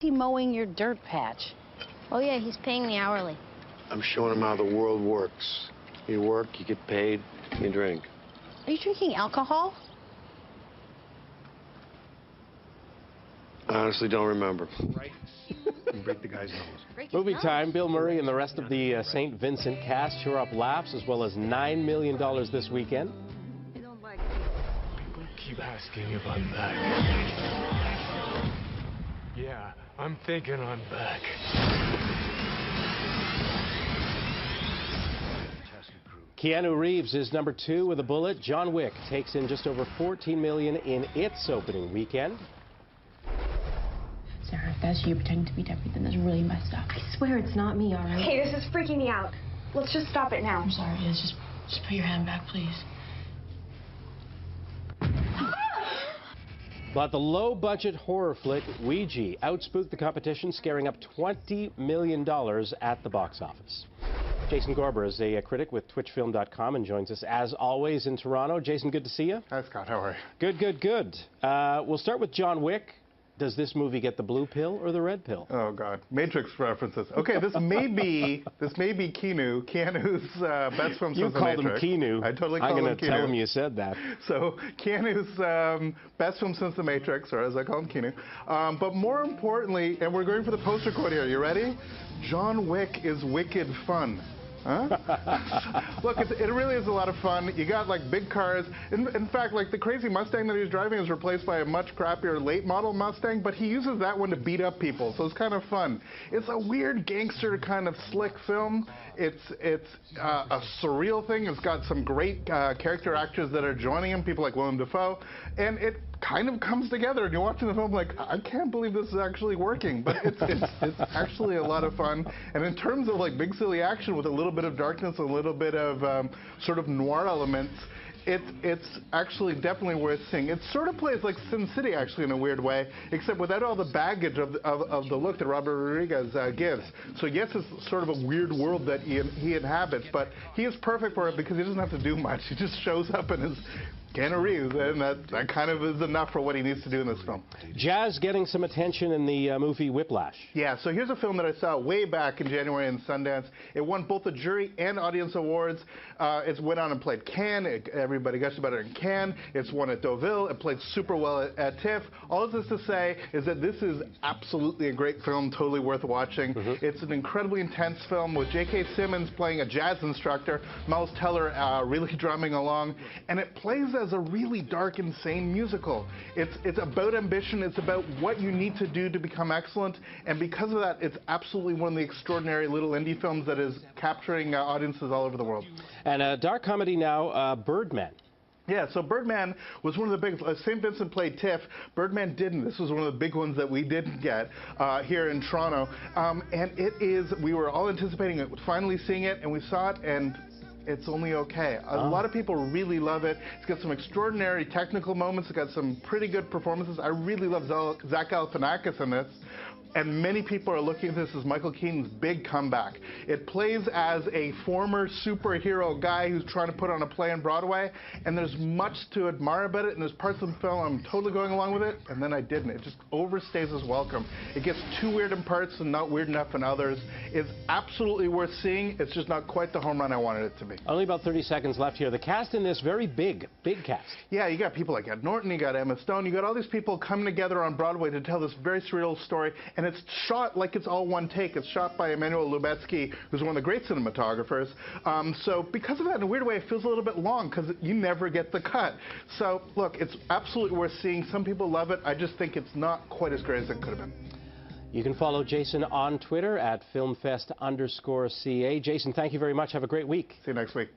he mowing your dirt patch? Oh, yeah, he's paying me hourly. I'm showing him how the world works. You work, you get paid, you drink. Are you drinking alcohol? I honestly don't remember. Right. Break the guy's nose. Movie time. Bill Murray and the rest of the St. Vincent cast cheer up laughs, as well as $9 million this weekend. People keep asking if I'm back. Yeah, I'm thinking I'm back. Keanu Reeves is number 2 with a bullet. John Wick takes in just over $14 million in its opening weekend. Sarah, if that's you pretending to be Debbie, then that's really messed up. I swear it's not me, all right? Hey, this is freaking me out. Let's just stop it now. I'm sorry, Liz. Just put your hand back, please. But the low-budget horror flick Ouija outspooked the competition, scaring up $20 million at the box office. Jason Gorber is a critic with twitchfilm.com and joins us, as always, in Toronto. Jason, good to see you. Hi, Scott. How are you? Good, good, good. We'll start with John Wick. Does this movie get the blue pill or the red pill? Oh God, Matrix references. Okay, this may be Keanu's best film since the Matrix. You called him Keanu. I totally called him Keanu. I'm going to tell him you said that. So Keanu's best film since the Matrix, or as I call him, Keanu. But more importantly, and we're going for the poster quote here. You ready? John Wick is wicked fun. Huh? Look, it really is a lot of fun. You got like big cars. In fact, like the crazy Mustang that he was driving is replaced by a much crappier late model Mustang, but he uses that one to beat up people, so it's kind of fun. It's a weird gangster kind of slick film. It's a surreal thing. It's got some great character actors that are joining him, people like Willem Dafoe, and it kind of comes together, and you're watching the film like, I can't believe this is actually working, but it's actually a lot of fun. And in terms of like big silly action with a little bit of darkness, a little bit of sort of noir elements, it's actually definitely worth seeing. It sort of plays like Sin City, actually, in a weird way, except without all the baggage of the look that Robert Rodriguez gives. So yes, it's sort of a weird world that he inhabits, but he is perfect for it because he doesn't have to do much. He just shows up and is Keanu Reeves, and that kind of is enough for what he needs to do in this film. Jazz getting some attention in the movie Whiplash. Yeah, so here's a film that I saw way back in January in Sundance. It won both the jury and audience awards. It went on and played Cannes. Everybody gushed about it in Cannes. It's won at Deauville. It played super well at TIFF. All of this to say is that this is absolutely a great film, totally worth watching. It's an incredibly intense film with J.K. Simmons playing a jazz instructor, Miles Teller really drumming along, and it plays as a really dark, insane musical. It's about ambition. It's about what you need to do to become excellent, and because of that, it's absolutely one of the extraordinary little indie films that is capturing audiences all over the world. And a dark comedy now, Birdman. Yeah, so Birdman was one of the big, St. Vincent played TIFF, Birdman didn't. This was one of the big ones that we didn't get here in Toronto. And we were all anticipating it, finally seeing it, and we saw it, and it's only okay. A lot of people really love it. It's got some extraordinary technical moments. It's got some pretty good performances. I really love Zach Galifianakis in this. And many people are looking at this as Michael Keaton's big comeback. It plays as a former superhero guy who's trying to put on a play on Broadway, and there's much to admire about it, and there's parts of the film I'm totally going along with it, and then I didn't. It just overstays its welcome. It gets too weird in parts and not weird enough in others. It's absolutely worth seeing. It's just not quite the home run I wanted it to be. Only about 30 seconds left here. The cast in this, very big cast. Yeah, you got people like Ed Norton, you got Emma Stone, you got all these people coming together on Broadway to tell this very surreal story, and it's shot like it's all one take. It's shot by Emmanuel Lubezki, who's one of the great cinematographers. So because of that, in a weird way, it feels a little bit long because you never get the cut. So look, it's absolutely worth seeing. Some people love it. I just think it's not quite as great as it could have been. You can follow Jason on Twitter at filmfest_ca. Jason, thank you very much. Have a great week. See you next week.